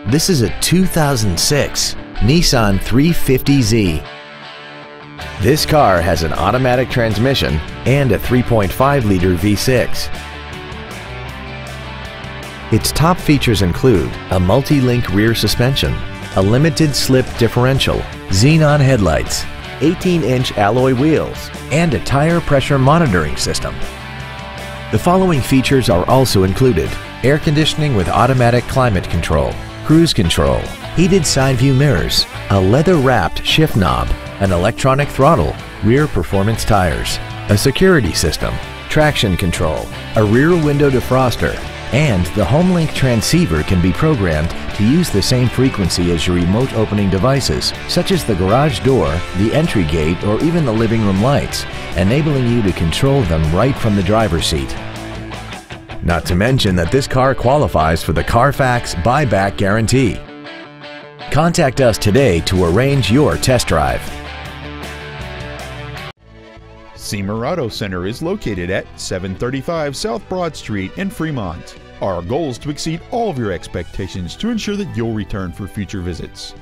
This is a 2006 Nissan 350Z. This car has an automatic transmission and a 3.5-liter V6. Its top features include a multi-link rear suspension, a limited slip differential, xenon headlights, 18-inch alloy wheels, and a tire pressure monitoring system. The following features are also included: air conditioning with automatic climate control, cruise control, heated side view mirrors, a leather-wrapped shift knob, an electronic throttle, rear performance tires, a security system, traction control, a rear window defroster, and the HomeLink transceiver can be programmed to use the same frequency as your remote opening devices, such as the garage door, the entry gate, or even the living room lights, enabling you to control them right from the driver's seat. Not to mention that this car qualifies for the Carfax buyback guarantee. Contact us today to arrange your test drive. Siemer Auto Center is located at 735 South Broad Street in Fremont. Our goal is to exceed all of your expectations to ensure that you'll return for future visits.